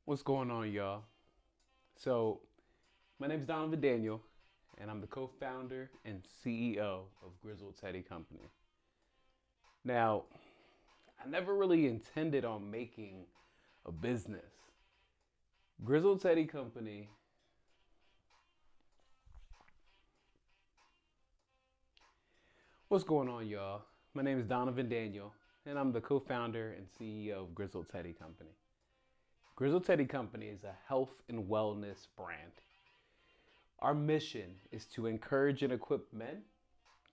What's going on, y'all? So, my name is Donovan Daniel, and I'm the co founder and CEO of Grizzled Teddy Company. Now, I never really intended on making a business. Grizzled Teddy Company, what's going on, y'all? My name is Donovan Daniel, and I'm the co founder and CEO of Grizzled Teddy Company. Grizzled Teddy Company is a health and wellness brand. Our mission is to encourage and equip men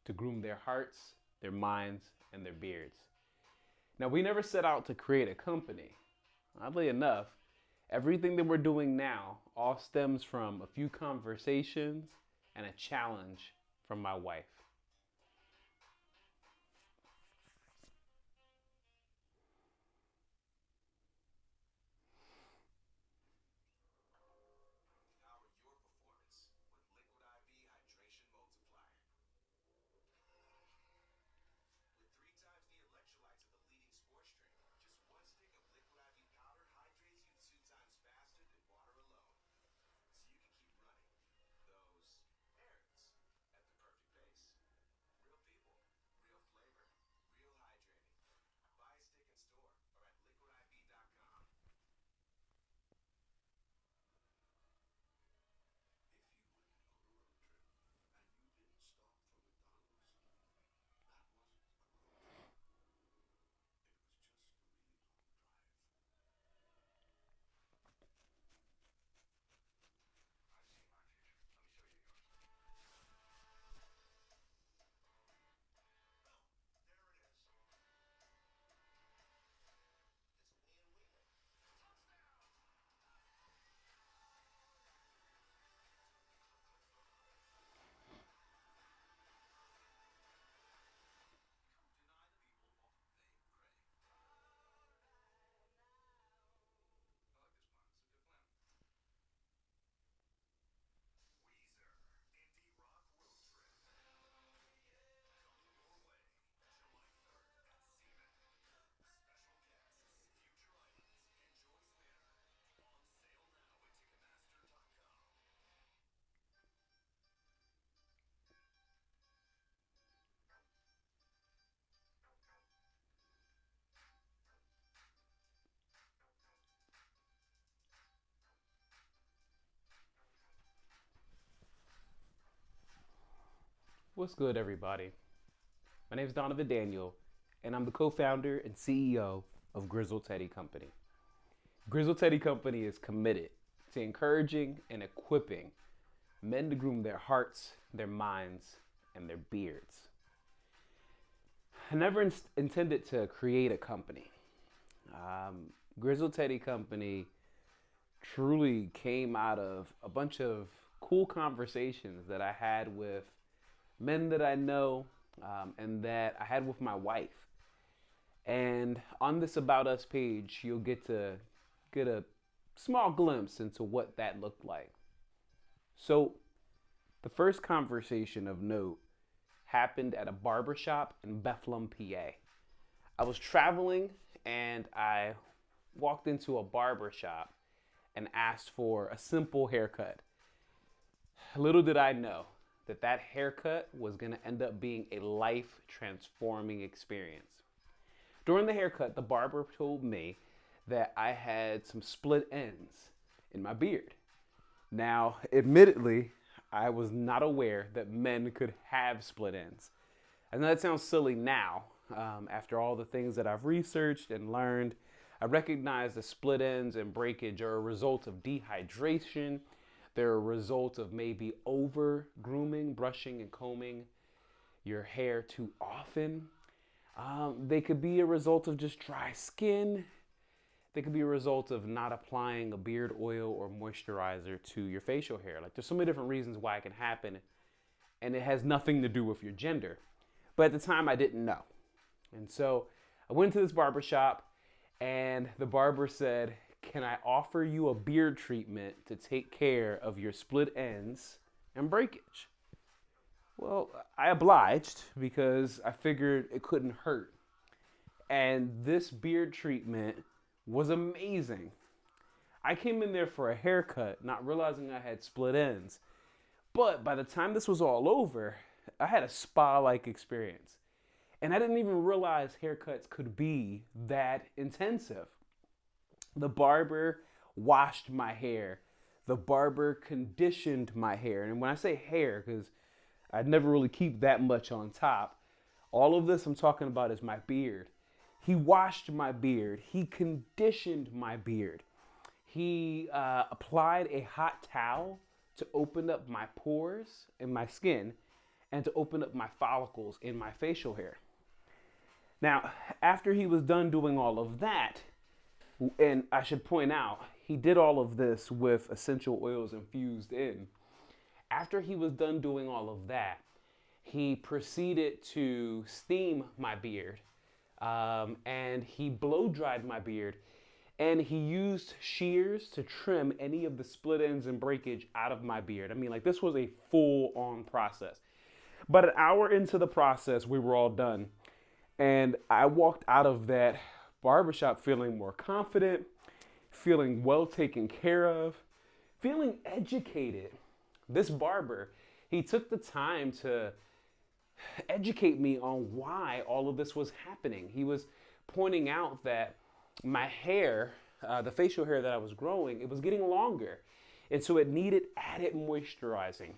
to groom their hearts, their minds, and their beards. Now, we never set out to create a company. Oddly enough, everything that we're doing now all stems from a few conversations and a challenge from my wife. What's good, everybody? My name is Donovan Daniel, and I'm the co founder and CEO of Grizzled Teddy Company. Grizzled Teddy Company is committed to encouraging and equipping men to groom their hearts, their minds, and their beards. I never intended to create a company. Grizzled Teddy Company truly came out of a bunch of cool conversations that I had with men that I know and that I had with my wife. And on this About Us page, you'll get to get a small glimpse into what that looked like. So, the first conversation of note happened at a barbershop in Bethlehem, PA. I was traveling and I walked into a barbershop and asked for a simple haircut. Little did I know that that haircut was going to end up being a life transforming experience. During the haircut, the barber told me that I had some split ends in my beard. Now, admittedly, I was not aware that men could have split ends. I know that sounds silly now. After all the things that I've researched and learned, I recognize that split ends and breakage are a result of dehydration. They're a result of maybe over grooming, brushing, and combing your hair too often. They could be a result of just dry skin. They could be a result of not applying a beard oil or moisturizer to your facial hair. Like, there's so many different reasons why it can happen, and it has nothing to do with your gender. But at the time, I didn't know. And so I went to this barber shop, and the barber said, "Can I offer you a beard treatment to take care of your split ends and breakage?" Well, I obliged because I figured it couldn't hurt. And this beard treatment was amazing. I came in there for a haircut, not realizing I had split ends. But by the time this was all over, I had a spa-like experience. And I didn't even realize haircuts could be that intensive. The barber washed my hair. The barber conditioned my hair. And when I say hair, because I'd never really keep that much on top, all of this I'm talking about is my beard. He washed my beard. He conditioned my beard. He applied a hot towel to open up my pores in my skin and to open up my follicles in my facial hair. Now, after he was done doing all of that, and I should point out, he did all of this with essential oils infused in. After he was done doing all of that, he proceeded to steam my beard, and he blow dried my beard, and he used shears to trim any of the split ends and breakage out of my beard. I mean, like, this was a full-on process. But an hour into the process, we were all done. And I walked out of that barbershop feeling more confident, feeling well taken care of, feeling educated. This barber, he took the time to educate me on why all of this was happening. He was pointing out that my hair, the facial hair that I was growing, it was getting longer. And so it needed added moisturizing.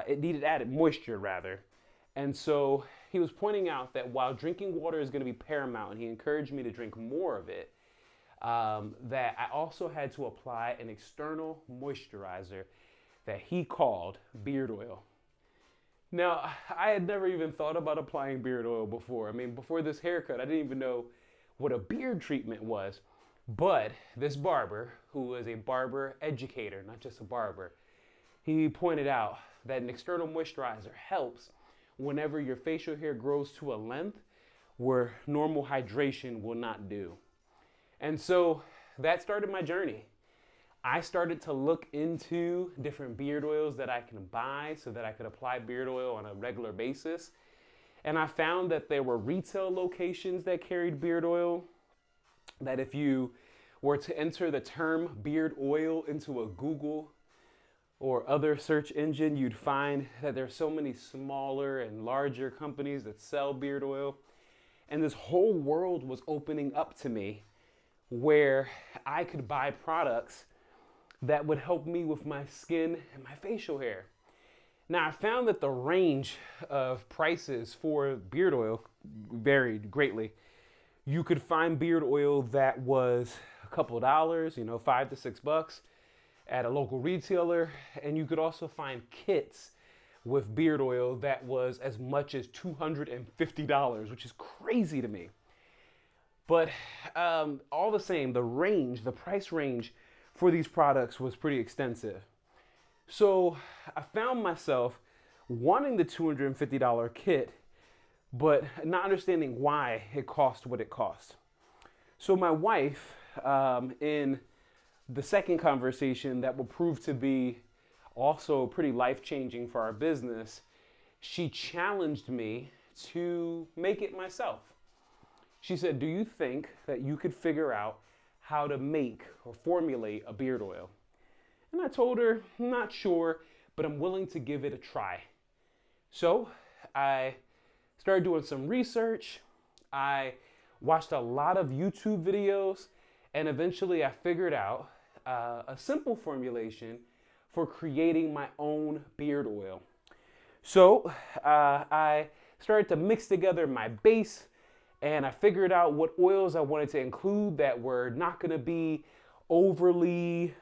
It needed added moisture, rather. And so he was pointing out that while drinking water is going to be paramount, and he encouraged me to drink more of it, that I also had to apply an external moisturizer that he called beard oil. Now, I had never even thought about applying beard oil before. I mean, before this haircut, I didn't even know what a beard treatment was. But this barber, who was a barber educator, not just a barber, he pointed out that an external moisturizer helps whenever your facial hair grows to a length where normal hydration will not do. And so that started my journey. I started to look into different beard oils that I can buy so that I could apply beard oil on a regular basis. And I found that there were retail locations that carried beard oil, that if you were to enter the term beard oil into a Google or other search engine, you'd find that there's so many smaller and larger companies that sell beard oil. And this whole world was opening up to me where I could buy products that would help me with my skin and my facial hair. Now, I found that the range of prices for beard oil varied greatly. You could find beard oil that was a couple of dollars, $5 to $6 at a local retailer. And you could also find kits with beard oil that was as much as $250, which is crazy to me. But all the same, the price range for these products was pretty extensive. So I found myself wanting the $250 kit, but not understanding why it cost what it cost. So my wife, in the second conversation that will prove to be also pretty life-changing for our business, she challenged me to make it myself. She said, "Do you think that you could figure out how to make or formulate a beard oil?" And I told her, "I'm not sure, but I'm willing to give it a try." So I started doing some research. I watched a lot of YouTube videos, and eventually I figured out a simple formulation for creating my own beard oil. So I started to mix together my base, and I figured out what oils I wanted to include that were not going to be overly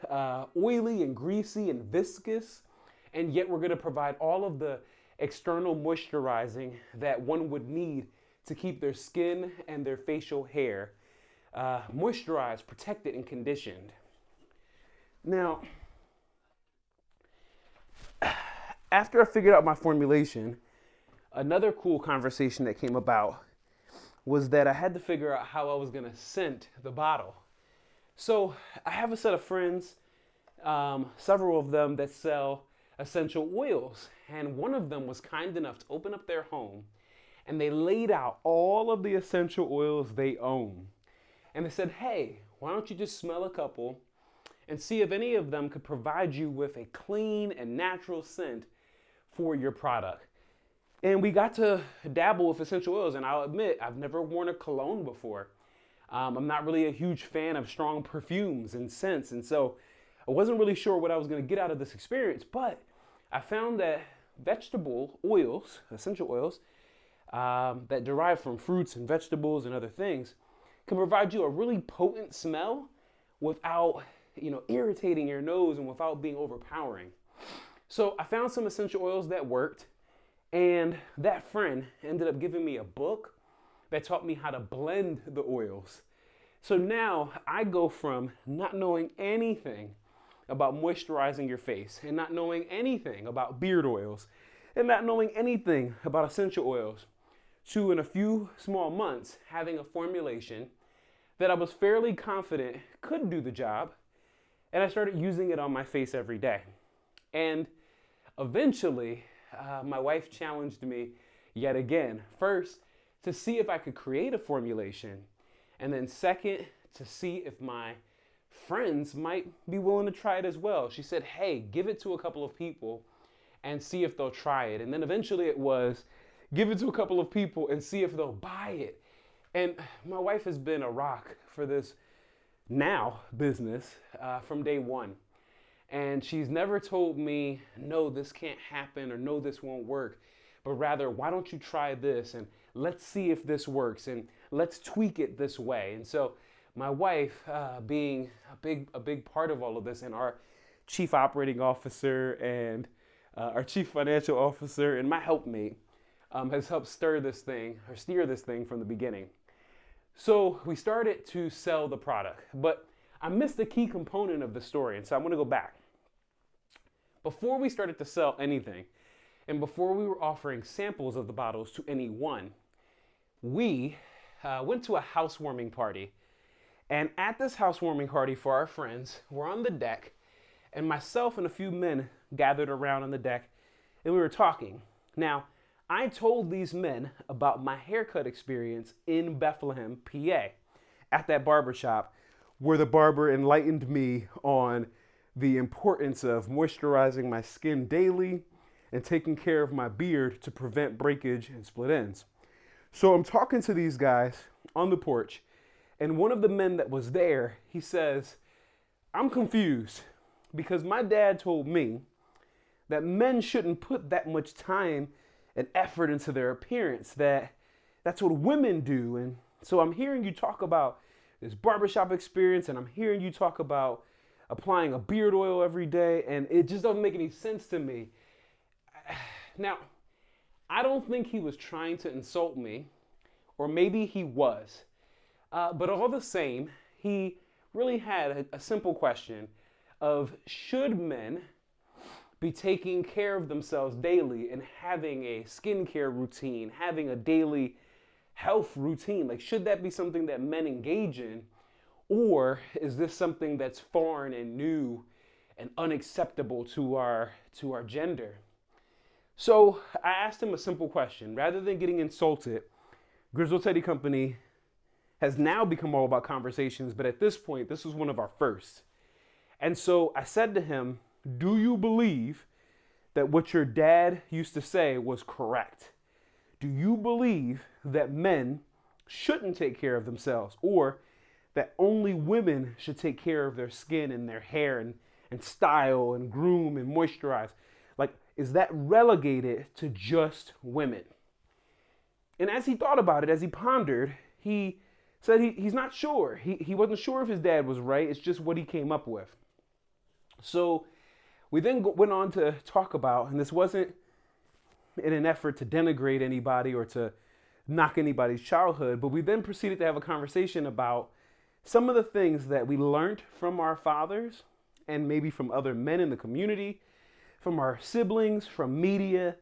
oily and greasy and viscous, and yet we're going to provide all of the external moisturizing that one would need to keep their skin and their facial hair moisturized, protected, and conditioned. Now, after I figured out my formulation, another cool conversation that came about was that I had to figure out how I was going to scent the bottle. So I have a set of friends, several of them that sell essential oils. And one of them was kind enough to open up their home, and they laid out all of the essential oils they own. And they said, "Hey, why don't you just smell a couple and see if any of them could provide you with a clean and natural scent for your product. And we got to dabble with essential oils, and I'll admit, I've never worn a cologne before. I'm not really a huge fan of strong perfumes and scents, and so I wasn't really sure what I was going to get out of this experience, but I found that vegetable oils, essential oils, that derive from fruits and vegetables and other things can provide you a really potent smell without, irritating your nose and without being overpowering. So I found some essential oils that worked, and that friend ended up giving me a book that taught me how to blend the oils. So now I go from not knowing anything about moisturizing your face and not knowing anything about beard oils and not knowing anything about essential oils to, in a few small months, having a formulation that I was fairly confident could do the job, and I started using it on my face every day. And eventually, my wife challenged me yet again. First, to see if I could create a formulation, and then second, to see if my friends might be willing to try it as well. She said, hey, give it to a couple of people and see if they'll try it. And then eventually it was, give it to a couple of people and see if they'll buy it. And my wife has been a rock for this now business from day one. And she's never told me, no, this can't happen, or no, this won't work, but rather, why don't you try this and let's see if this works and let's tweak it this way. And so my wife, being a big part of all of this, and our chief operating officer and our chief financial officer and my helpmate, has helped steer this thing from the beginning. So we started to sell the product, but I missed a key component of the story, and so I'm going to go back. Before we started to sell anything, and before we were offering samples of the bottles to anyone, we went to a housewarming party. And at this housewarming party for our friends, we're on the deck, and myself and a few men gathered around on the deck, and we were talking. Now, I told these men about my haircut experience in Bethlehem, PA, at that barbershop, where the barber enlightened me on the importance of moisturizing my skin daily and taking care of my beard to prevent breakage and split ends. So I'm talking to these guys on the porch, and one of the men that was there, he says, I'm confused because my dad told me that men shouldn't put that much time and effort into their appearance, that's what women do. And so I'm hearing you talk about this barbershop experience, and I'm hearing you talk about applying a beard oil every day, and it just doesn't make any sense to me. Now, I don't think he was trying to insult me, or maybe he was. But all the same, he really had a simple question of, should men be taking care of themselves daily and having a skincare routine, having a daily health routine? Like, should that be something that men engage in? Or is this something that's foreign and new and unacceptable to our gender? So I asked him a simple question. Rather than getting insulted, Grizzle Teddy Company has now become all about conversations, but at this point, this was one of our first. And so I said to him, do you believe that what your dad used to say was correct? Do you believe that men shouldn't take care of themselves, or that only women should take care of their skin and their hair and style and groom and moisturize? Like, is that relegated to just women? And as he thought about it, as he pondered, he said he's not sure. He wasn't sure if his dad was right. It's just what he came up with. So we then went on to talk about, and this wasn't in an effort to denigrate anybody or to knock anybody's childhood, but we then proceeded to have a conversation about some of the things that we learned from our fathers and maybe from other men in the community, from our siblings, from media,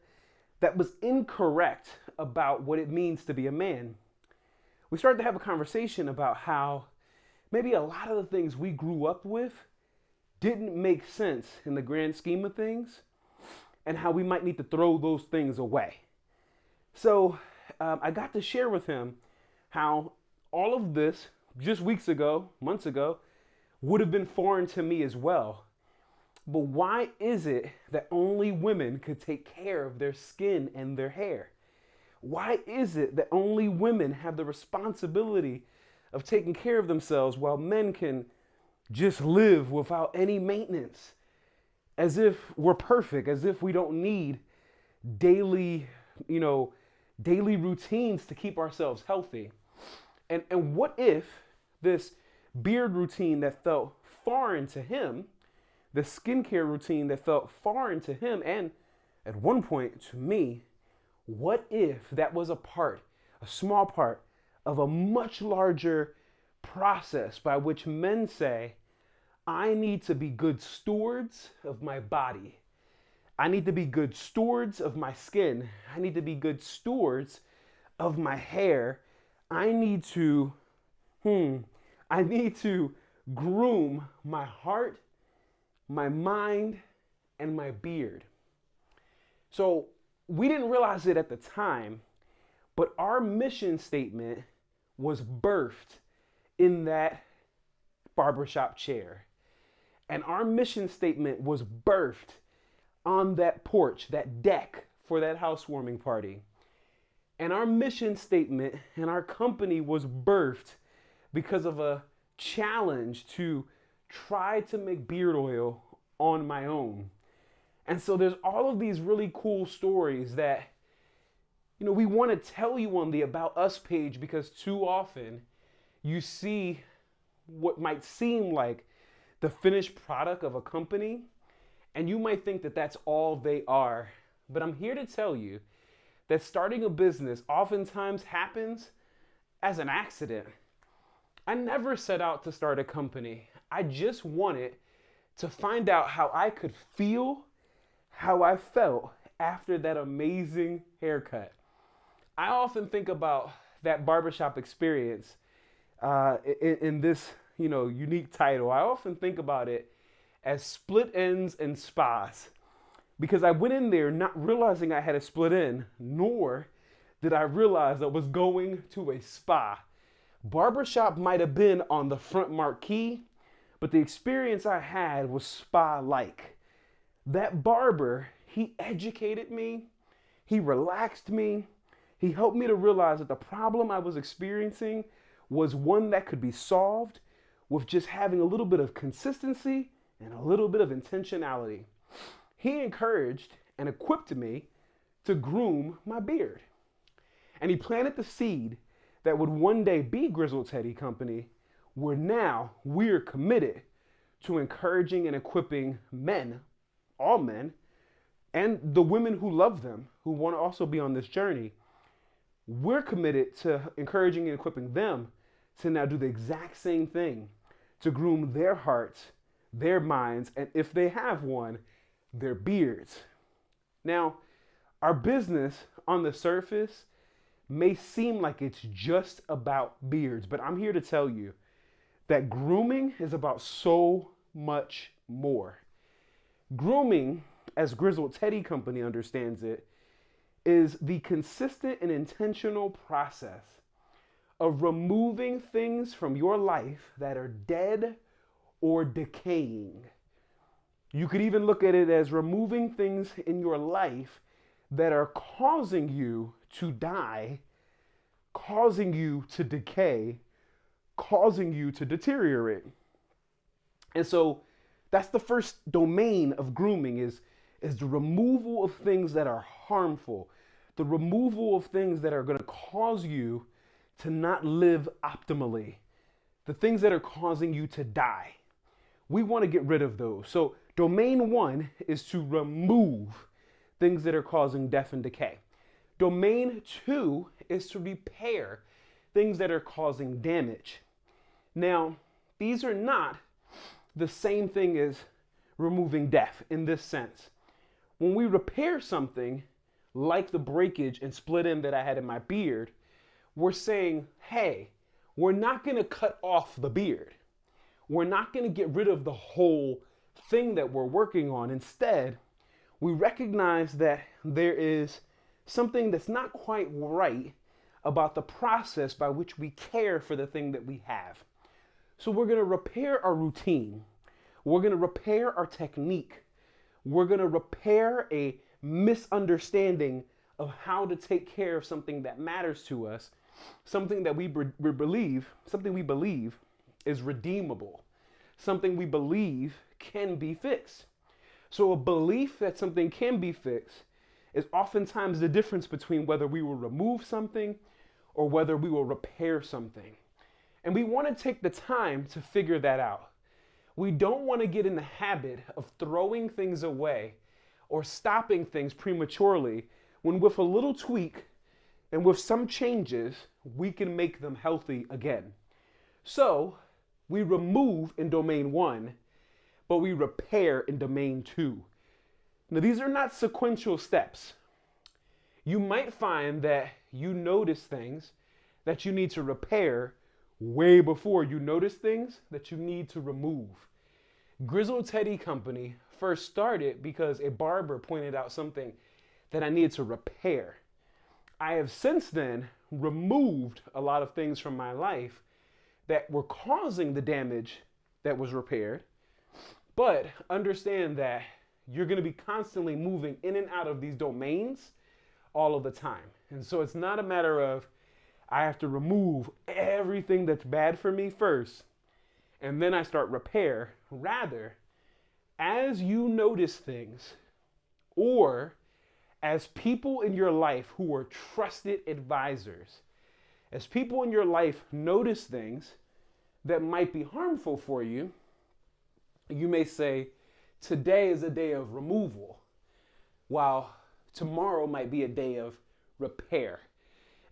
that was incorrect about what it means to be a man. We started to have a conversation about how maybe a lot of the things we grew up with didn't make sense in the grand scheme of things, and how we might need to throw those things away. So I got to share with him how all of this, just weeks ago, months ago, would have been foreign to me as well. But why is it that only women could take care of their skin and their hair? Why is it that only women have the responsibility of taking care of themselves while men can just live without any maintenance? As if we're perfect, as if we don't need daily, daily routines to keep ourselves healthy. And what if this beard routine that felt foreign to him, the skincare routine that felt foreign to him, and at one point to me, what if that was a small part of a much larger process by which men say, I need to be good stewards of my body. I need to be good stewards of my skin. I need to be good stewards of my hair. I need to groom my heart, my mind, and my beard. So we didn't realize it at the time, but our mission statement was birthed in that barbershop chair. And our mission statement was birthed on that porch, that deck for that housewarming party. And our mission statement and our company was birthed because of a challenge to try to make beard oil on my own. And so there's all of these really cool stories that, we want to tell you on the About Us page, because too often you see what might seem like the finished product of a company, and you might think that that's all they are. But I'm here to tell you that starting a business oftentimes happens as an accident. I never set out to start a company. I just wanted to find out how I could feel how I felt after that amazing haircut. I often think about that barbershop experience in this unique title. I often think about it as split ends and spas, because I went in there not realizing I had a split end, nor did I realize I was going to a spa. Barbershop might have been on the front marquee, but the experience I had was spa-like. That barber, he educated me, he relaxed me, he helped me to realize that the problem I was experiencing was one that could be solved with just having a little bit of consistency and a little bit of intentionality. He encouraged and equipped me to groom my beard. And he planted the seed that would one day be Grizzled Teddy Company, where now we're committed to encouraging and equipping men, all men, and the women who love them, who want to also be on this journey. We're committed to encouraging and equipping them to now do the exact same thing, to groom their hearts, their minds, and if they have one, their beards. Now, our business on the surface may seem like it's just about beards, but I'm here to tell you that grooming is about so much more. Grooming, as Grizzled Teddy Company understands it, is the consistent and intentional process of removing things from your life that are dead or decaying. You could even look at it as removing things in your life that are causing you to die, causing you to decay, causing you to deteriorate. And so that's the first domain of grooming is the removal of things that are harmful, the removal of things that are going to cause you to not live optimally, the things that are causing you to die. We want to get rid of those. So domain one is to remove things that are causing death and decay. Domain two is to repair things that are causing damage. Now, these are not the same thing as removing death in this sense. When we repair something like the breakage and split end that I had in my beard, we're saying, hey, we're not going to cut off the beard. We're not going to get rid of the whole thing that we're working on. Instead, we recognize that there is something that's not quite right about the process by which we care for the thing that we have. So we're going to repair our routine. We're going to repair our technique. We're going to repair a misunderstanding of how to take care of something that matters to us, something that we believe is redeemable, something we believe can be fixed. So a belief that something can be fixed is oftentimes the difference between whether we will remove something or whether we will repair something. And we want to take the time to figure that out. We don't want to get in the habit of throwing things away or stopping things prematurely when with a little tweak and with some changes, we can make them healthy again. So we remove in domain 1, but we repair in domain 2. Now, these are not sequential steps. You might find that you notice things that you need to repair way before you notice things that you need to remove. Grizzled Teddy Company first started because a barber pointed out something that I needed to repair. I have since then removed a lot of things from my life that were causing the damage that was repaired. But understand that you're going to be constantly moving in and out of these domains all of the time. And so it's not a matter of I have to remove everything that's bad for me first, and then I start repair. Rather, as you notice things, or as people in your life who are trusted advisors, as people in your life notice things that might be harmful for you, you may say, today is a day of removal, while tomorrow might be a day of repair.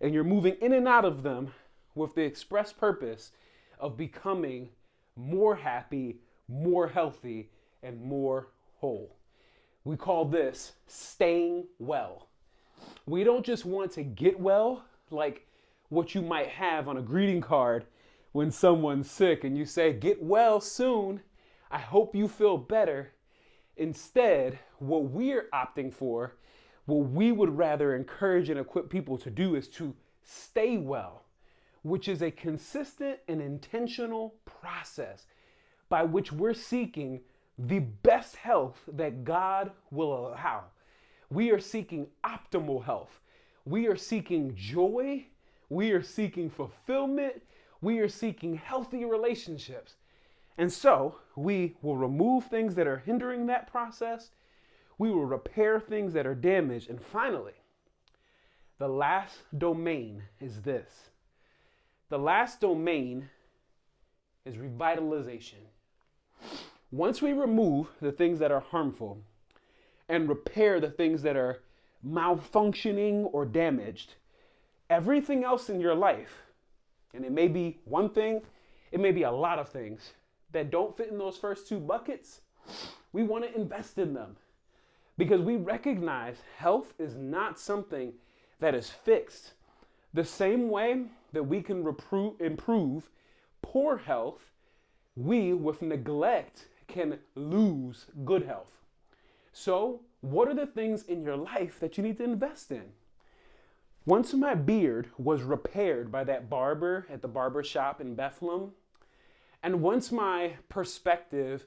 And you're moving in and out of them with the express purpose of becoming more happy, more healthy, and more whole. We call this staying well. We don't just want to get well, like what you might have on a greeting card when someone's sick and you say, "Get well soon. I hope you feel better." Instead, what we're opting for, what we would rather encourage and equip people to do, is to stay well, which is a consistent and intentional process by which we're seeking the best health that God will allow. We are seeking optimal health. We are seeking joy. We are seeking fulfillment. We are seeking healthy relationships. And so we will remove things that are hindering that process. We will repair things that are damaged. And finally, the last domain is this. The last domain is revitalization. Once we remove the things that are harmful and repair the things that are malfunctioning or damaged, everything else in your life, and it may be one thing, it may be a lot of things that don't fit in those first two buckets, we want to invest in them. Because we recognize health is not something that is fixed. The same way that we can improve poor health, we, with neglect, can lose good health. So, what are the things in your life that you need to invest in? Once my beard was repaired by that barber at the barber shop in Bethlehem, and once my perspective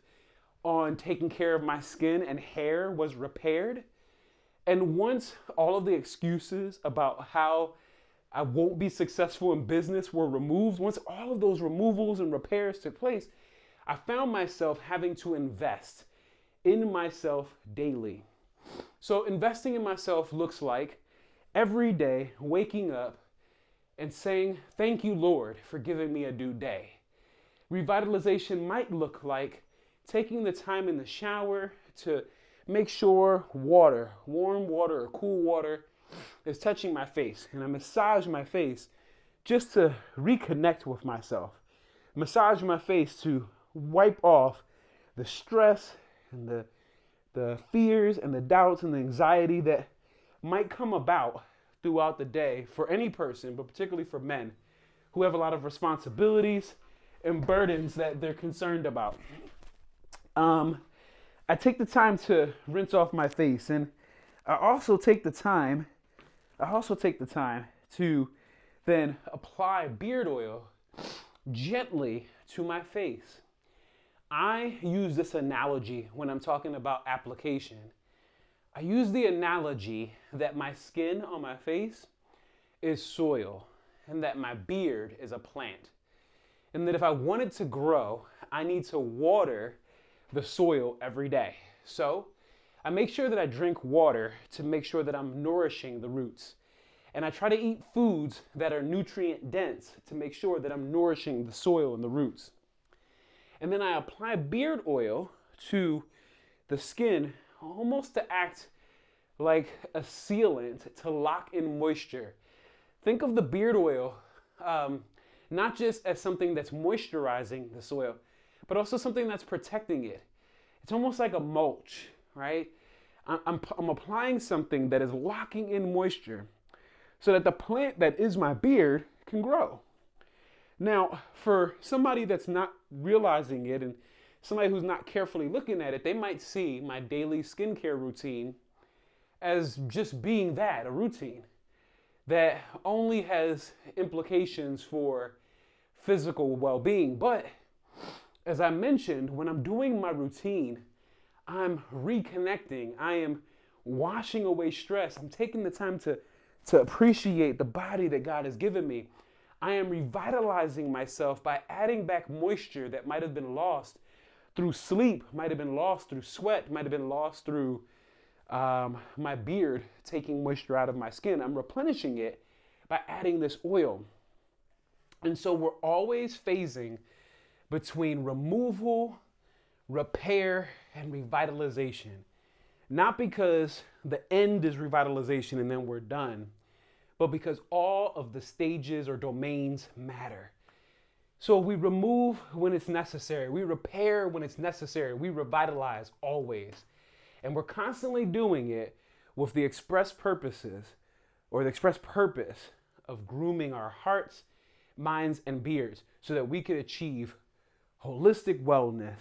on taking care of my skin and hair was repaired, and once all of the excuses about how I won't be successful in business were removed, once all of those removals and repairs took place, I found myself having to invest in myself daily. So investing in myself looks like every day waking up and saying, "Thank you, Lord, for giving me a new day." Revitalization might look like taking the time in the shower to make sure water, warm water or cool water, is touching my face. And I massage my face just to reconnect with myself. Massage my face to wipe off the stress and the fears and the doubts and the anxiety that might come about throughout the day for any person, but particularly for men who have a lot of responsibilities and burdens that they're concerned about. I take the time to rinse off my face, and I also take the time to then apply beard oil gently to my face. I use this analogy when I'm talking about application. I use the analogy that my skin on my face is soil and that my beard is a plant. And that if I want it to grow, I need to water the soil every day. So I make sure that I drink water to make sure that I'm nourishing the roots. And I try to eat foods that are nutrient dense to make sure that I'm nourishing the soil and the roots. And then I apply beard oil to the skin almost to act like a sealant to lock in moisture. Think of the beard oil not just as something that's moisturizing the soil, but also something that's protecting it. It's almost like a mulch, right? I'm applying something that is locking in moisture so that the plant that is my beard can grow. Now, for somebody that's not realizing it and somebody who's not carefully looking at it, they might see my daily skincare routine as just being that, a routine that only has implications for physical well-being. But as I mentioned, when I'm doing my routine, I'm reconnecting. I am washing away stress. I'm taking the time to appreciate the body that God has given me. I am revitalizing myself by adding back moisture that might have been lost through sleep, might have been lost through sweat, might have been lost through my beard taking moisture out of my skin. I'm replenishing it by adding this oil. And so we're always phasing between removal, repair, and revitalization. Not because the end is revitalization and then we're done, but because all of the stages or domains matter. So we remove when it's necessary. We repair when it's necessary. We revitalize always. And we're constantly doing it with the express purposes or the express purpose of grooming our hearts, minds, and beards so that we could achieve holistic wellness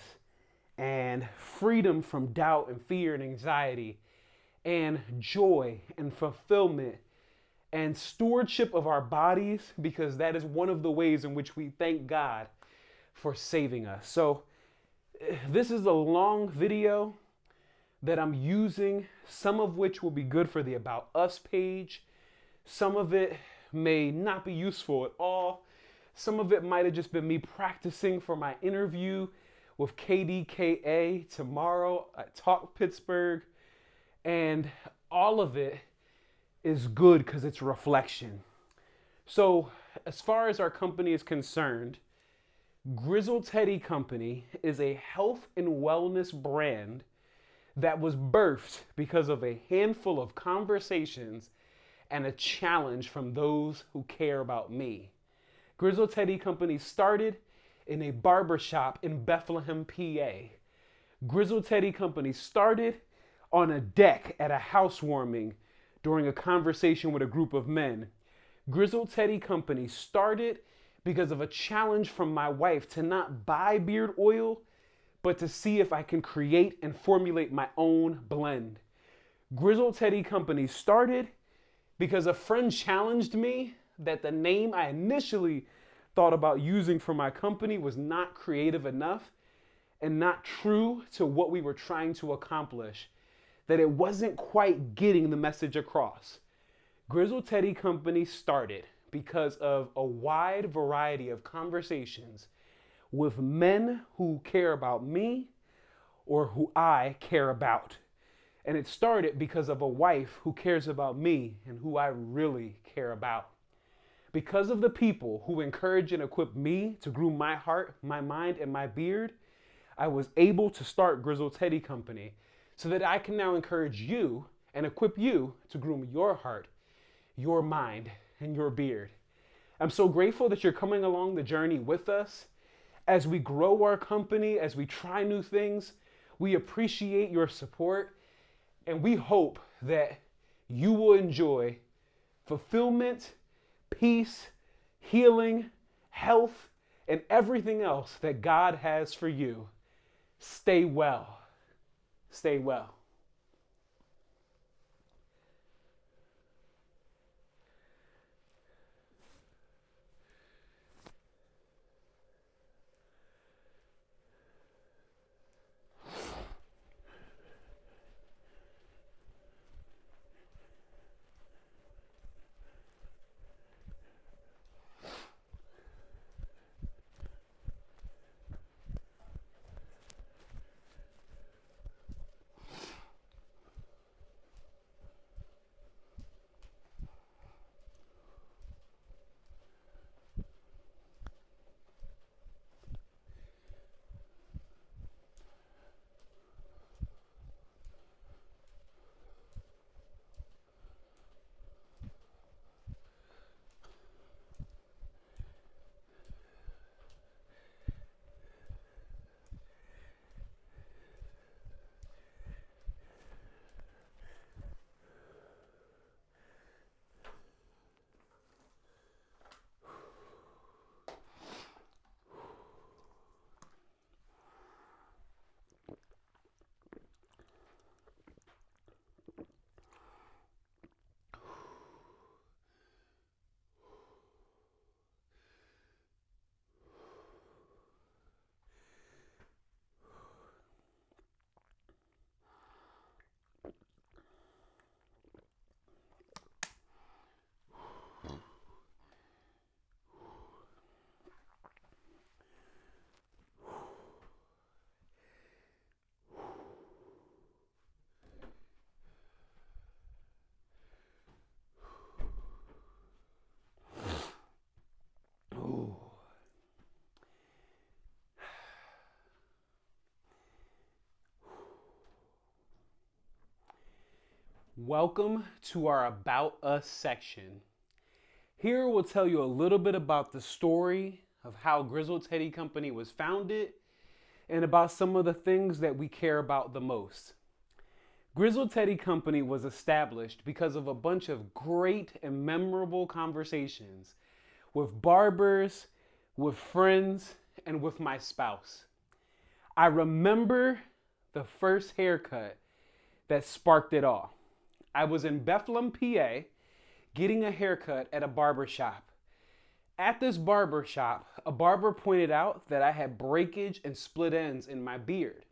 and freedom from doubt and fear and anxiety and joy and fulfillment and stewardship of our bodies, because that is one of the ways in which we thank God for saving us. So this is a long video that I'm using, some of which will be good for the About Us page. Some of it may not be useful at all. Some of it might have just been me practicing for my interview with KDKA tomorrow at Talk Pittsburgh. And all of it is good because it's reflection. So as far as our company is concerned, Grizzle Teddy Company is a health and wellness brand that was birthed because of a handful of conversations and a challenge from those who care about me. Grizzle Teddy Company started in a barbershop in Bethlehem, PA. Grizzle Teddy Company started on a deck at a housewarming during a conversation with a group of men. Grizzle Teddy Company started because of a challenge from my wife to not buy beard oil, but to see if I can create and formulate my own blend. Grizzle Teddy Company started because a friend challenged me that the name I initially thought about using for my company was not creative enough and not true to what we were trying to accomplish, that it wasn't quite getting the message across. Grizzle Teddy Company started because of a wide variety of conversations with men who care about me or who I care about. And it started because of a wife who cares about me and who I really care about. Because of the people who encourage and equip me to groom my heart, my mind, and my beard, I was able to start Grizzle Teddy Company so that I can now encourage you and equip you to groom your heart, your mind, and your beard. I'm so grateful that you're coming along the journey with us. As we grow our company, as we try new things, we appreciate your support, and we hope that you will enjoy fulfillment, peace, healing, health, and everything else that God has for you. Stay well. Stay well. Welcome to our About Us section. Here we'll tell you a little bit about the story of how Grizzled Teddy Company was founded and about some of the things that we care about the most. Grizzled Teddy Company was established because of a bunch of great and memorable conversations with barbers, with friends, and with my spouse. I remember the first haircut that sparked it all. I was in Bethlehem, PA, getting a haircut at a barber shop. At this barber shop, a barber pointed out that I had breakage and split ends in my beard.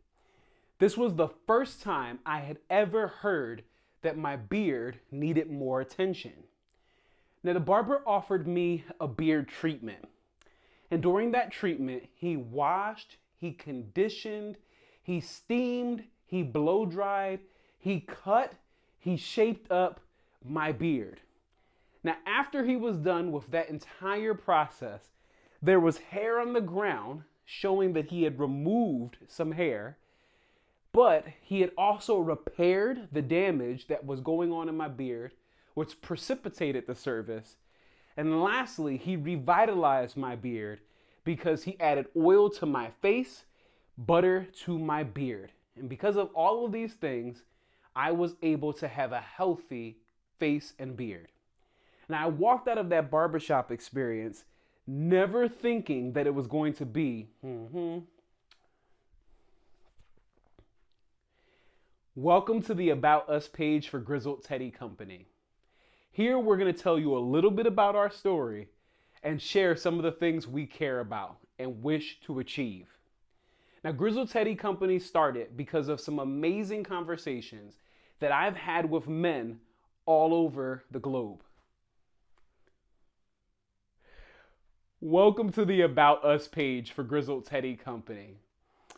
This was the first time I had ever heard that my beard needed more attention. Now, the barber offered me a beard treatment. And during that treatment, he washed, he conditioned, he steamed, he blow dried, he cut, he shaped up my beard. Now, after he was done with that entire process, there was hair on the ground showing that he had removed some hair, but he had also repaired the damage that was going on in my beard, which precipitated the service. And lastly, he revitalized my beard because he added oil to my face, butter to my beard. And because of all of these things, I was able to have a healthy face and beard. Now, I walked out of that barbershop experience never thinking that it was going to be, Welcome to the About Us page for Grizzled Teddy Company. Here we're going to tell you a little bit about our story and share some of the things we care about and wish to achieve. Now, Grizzled Teddy Company started because of some amazing conversations that I've had with men all over the globe. Welcome to the About Us page for Grizzled Teddy Company.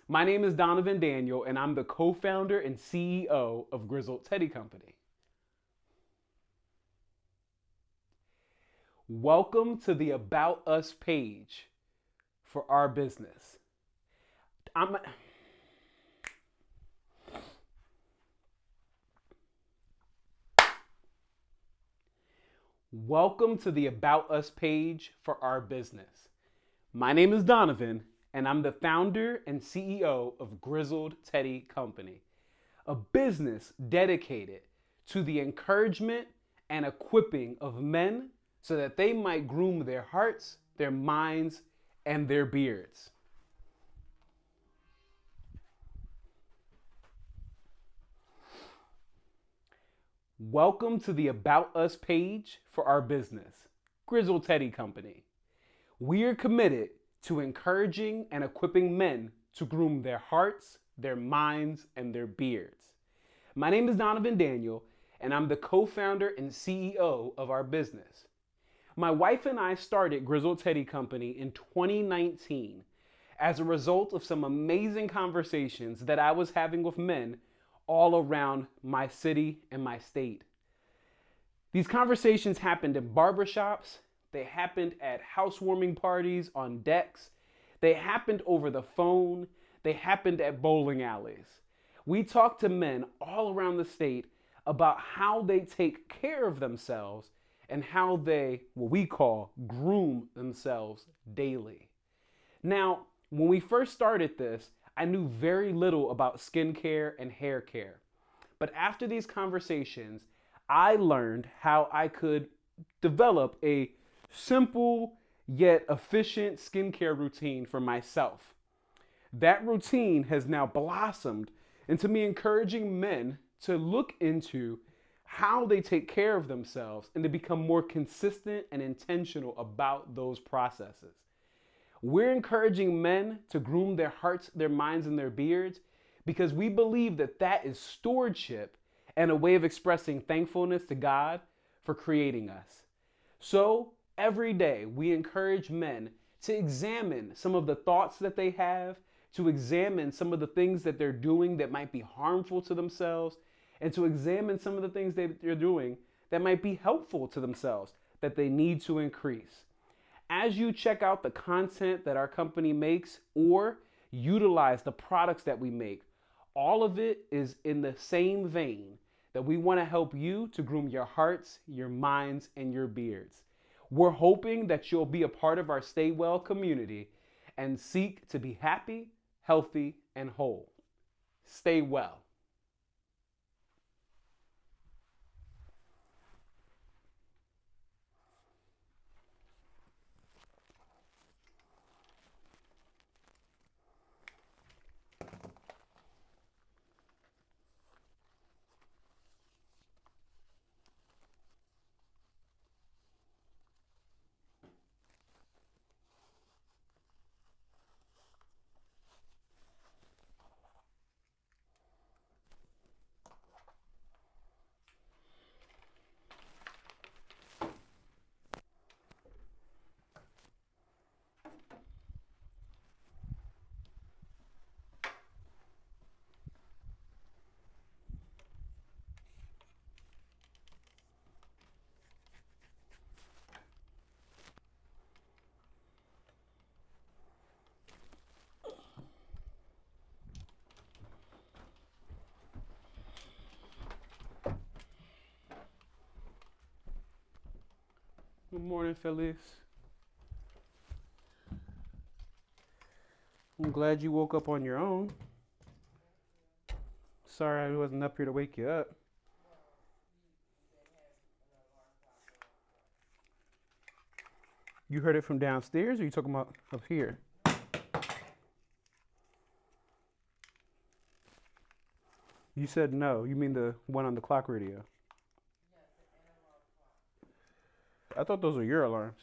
My name is Donovan Daniel, and I'm the co-founder and CEO of Grizzled Teddy Company. Welcome to the About Us page for our business. Welcome to the About Us page for our business. My name is Donovan, and I'm the founder and CEO of Grizzled Teddy Company, a business dedicated to the encouragement and equipping of men so that they might groom their hearts, their minds, and their beards. Welcome to the About Us page for our business, Grizzled Teddy Company. We are committed to encouraging and equipping men to groom their hearts, their minds, and their beards. My name is Donovan Daniel, and I'm the co-founder and CEO of our business. My wife and I started Grizzled Teddy Company in 2019 as a result of some amazing conversations that I was having with men all around my city and my state. These conversations happened in barbershops. They happened at housewarming parties on decks. They happened over the phone. They happened at bowling alleys. We talked to men all around the state about how they take care of themselves and how they, what we call, groom themselves daily. Now, when we first started this, I knew very little about skincare and hair care. But after these conversations, I learned how I could develop a simple yet efficient skincare routine for myself. That routine has now blossomed into me encouraging men to look into how they take care of themselves and to become more consistent and intentional about those processes. We're encouraging men to groom their hearts, their minds, and their beards because we believe that that is stewardship and a way of expressing thankfulness to God for creating us. So every day we encourage men to examine some of the thoughts that they have, to examine some of the things that they're doing that might be harmful to themselves, and to examine some of the things that they're doing that might be helpful to themselves that they need to increase. As you check out the content that our company makes or utilize the products that we make, all of it is in the same vein that we want to help you to groom your hearts, your minds, and your beards. We're hoping that you'll be a part of our Stay Well community and seek to be happy, healthy, and whole. Stay well. Good morning, Felice. I'm glad you woke up on your own. Sorry I wasn't up here to wake you up. You heard it from downstairs, or you talking about up here? You said no. You mean the one on the clock radio? I thought those were your alarms.